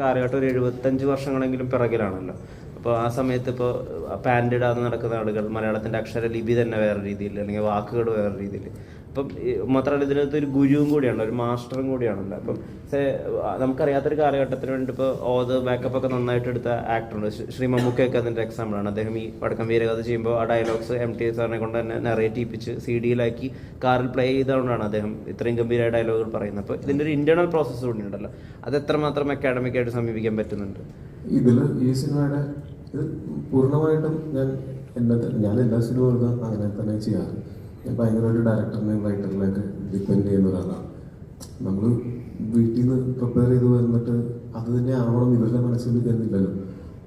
കാലഘട്ടം ഒരു 75 വർഷങ്ങളെങ്കിലും പിറകിലാണല്ലോ. അപ്പോൾ ആ സമയത്ത് ഇപ്പോൾ പാൻ്റ് ഇടാതെ നടക്കുന്ന ആളുകൾ, മലയാളത്തിൻ്റെ അക്ഷരലിപി തന്നെ വേറെ രീതിയിൽ, അല്ലെങ്കിൽ വാക്കുകൾ വേറെ രീതിയിൽ. അപ്പം മാത്രമല്ല ഇതിനകത്ത് ഒരു ഗുരുവും കൂടിയാണല്ലോ, ഒരു മാസ്റ്ററും കൂടിയാണല്ലോ. അപ്പം നമുക്കറിയാത്തൊരു കാലഘട്ടത്തിന് വേണ്ടി ഇപ്പോൾ ബാക്കപ്പ് ഒക്കെ നന്നായിട്ട് എടുത്ത ആക്ടറുണ്ട്. ശ്രീ മമ്മൂക്കയൊക്കെ അതിൻ്റെ എക്സാമ്പിളാണ്. അദ്ദേഹം ഈ വടക്കം വീരകഥ ചെയ്യുമ്പോൾ ആ ഡയലോഗ്സ് MT സാറിനെ കൊണ്ട് തന്നെ നറേറ്റ് ചെയ്യിപ്പിച്ച് CD-യിലാക്കി കാറിൽ പ്ലേ ചെയ്തുകൊണ്ടാണ് അദ്ദേഹം ഇത്രയും ഗംഭീരമായ ഡയലോഗുകൾ പറയുന്നത്. അപ്പോൾ ഇതിൻ്റെ ഒരു ഇൻറ്റേർണൽ പ്രോസസ്സ് കൂടി ഉണ്ടല്ലോ. അത് എത്രമാത്രം അക്കാഡമിക്കായിട്ട് സമീപിക്കാൻ പറ്റുന്നുണ്ട്? ഇതിൽ ഈ സിനിമയുടെ ഇത് പൂർണ്ണമായിട്ടും ഞാൻ എല്ലാ സിനിമകൾക്കും അങ്ങനെ തന്നെ ചെയ്യാറ്. ഞാൻ ഭയങ്കരമായിട്ട് ഡയറക്ടറിനെയും റൈറ്ററിനെയൊക്കെ ഡിപ്പെൻഡ് ചെയ്യുന്ന ഒരാളാണ്. നമ്മൾ വീട്ടിൽ നിന്ന് പ്രിപ്പയർ ചെയ്ത് വന്നിട്ട് അത് തന്നെ ആവണം ഇവരുടെ മനസ്സിൽ എന്നില്ലല്ലോ.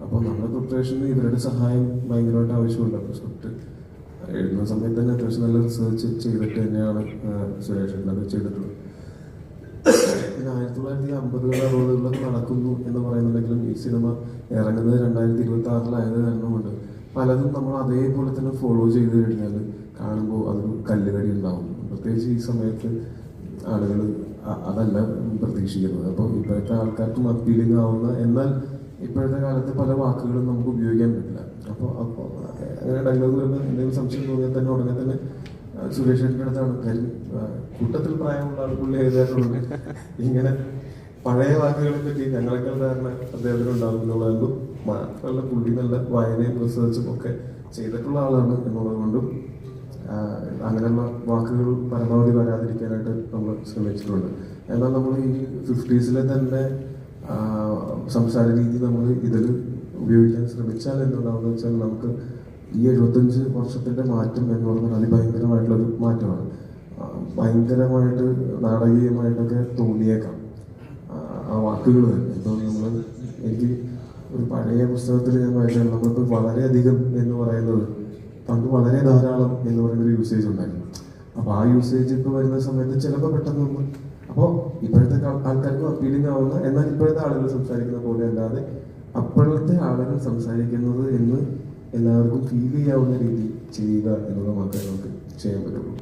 അപ്പോൾ നമ്മുടെ പ്രിപ്പറേഷന് ഇവരുടെ സഹായം ഭയങ്കരമായിട്ട് ആവശ്യമുണ്ട്. അപ്പോൾ സ്ക്രിപ്റ്റ് എഴുതുന്ന സമയത്ത് തന്നെ അത്യാവശ്യം നല്ല റിസർച്ച് ചെയ്തിട്ട് തന്നെയാണ് സുരേഷ് അത് ചെയ്തിട്ടുള്ളത്. 1950-60 നടക്കുന്നു എന്ന് പറയുന്നുണ്ടെങ്കിലും ഈ സിനിമ ഇറങ്ങുന്നത് 2026 കാരണമുണ്ട്. പലതും നമ്മൾ അതേപോലെ തന്നെ ഫോളോ ചെയ്ത് കഴിഞ്ഞാൽ കാണുമ്പോൾ അതൊരു കല്ലുകടി ഉണ്ടാവും. പ്രത്യേകിച്ച് ഈ സമയത്ത് ആളുകൾ അതല്ല പ്രതീക്ഷിക്കുന്നത്. അപ്പോൾ ഇപ്പോഴത്തെ ആൾക്കാർക്കും അപ്പീലിംഗ് ആവുന്ന, എന്നാൽ ഇപ്പോഴത്തെ കാലത്ത് പല വാക്കുകളും നമുക്ക് ഉപയോഗിക്കാൻ പറ്റില്ല. അപ്പോൾ അങ്ങനെ ഡയലോഗ് വരുമ്പോൾ എന്തെങ്കിലും സംശയം തോന്നിയാൽ തന്നെ ഉടനെ തന്നെ സുരേഷിന്റെ അടുത്താണ്. കാര്യം കൂട്ടത്തിൽ പ്രായമുള്ള ആൾക്കുള്ള ഏതായിട്ടുണ്ട് ഇങ്ങനെ പഴയ വാക്കുകളെ പറ്റി ഞങ്ങളെക്കാൾ ധാരണ അദ്ദേഹത്തിന് ഉണ്ടാവും എന്നുള്ളത് മാത്രമല്ല, പുള്ളി നല്ല വായനയും റിസർച്ചും ഒക്കെ ചെയ്തിട്ടുള്ള ആളാണ് എന്നുള്ളത് കൊണ്ടും അങ്ങനെയുള്ള വാക്കുകൾ പരമാവധി വരാതിരിക്കാനായിട്ട് നമ്മൾ ശ്രമിച്ചിട്ടുണ്ട്. എന്നാൽ നമ്മൾ ഈ 50s തന്നെ സംസാര രീതി നമ്മൾ ഇതിൽ ഉപയോഗിക്കാൻ ശ്രമിച്ചാൽ എന്തുണ്ടാവുമെന്ന് വെച്ചാൽ, നമുക്ക് ഈ 75 വർഷത്തിന്റെ മാറ്റം എന്ന് പറഞ്ഞാൽ അതിഭയങ്കരമായിട്ടുള്ളൊരു മാറ്റമാണ്. ഭയങ്കരമായിട്ട് നാടകീയമായിട്ടൊക്കെ തോന്നിയേക്കാം ആ വാക്കുകൾ തന്നെ. ഇപ്പോൾ എനിക്ക് ഒരു പഴയ പുസ്തകത്തിൽ ഞാൻ വായിച്ചാൽ നമ്മളിപ്പോൾ വളരെയധികം എന്ന് പറയുന്നത് പണ്ട് വളരെ ധാരാളം എന്ന് പറയുന്നൊരു യൂസേജ് ഉണ്ടായിരുന്നു. അപ്പോൾ ആ യൂസേജ് ഇപ്പോൾ വരുന്ന സമയത്ത് ചിലപ്പോൾ പെട്ടെന്ന് അപ്പോൾ ഇപ്പോഴത്തെ ആൾക്കാർക്കും അപ്പീലിംഗ് ആവുന്ന, എന്നാൽ ഇപ്പോഴത്തെ ആളുകൾ സംസാരിക്കുന്ന പോലെ അല്ലാതെ അപ്പോഴത്തെ ആളുകൾ സംസാരിക്കുന്നത് എന്ന് എല്ലാവർക്കും ഫീൽ ചെയ്യാവുന്ന രീതിയിൽ ചെയ്യുക എന്നുള്ളത് മാത്രമേ നമുക്ക് ചെയ്യാൻ പറ്റുള്ളൂ.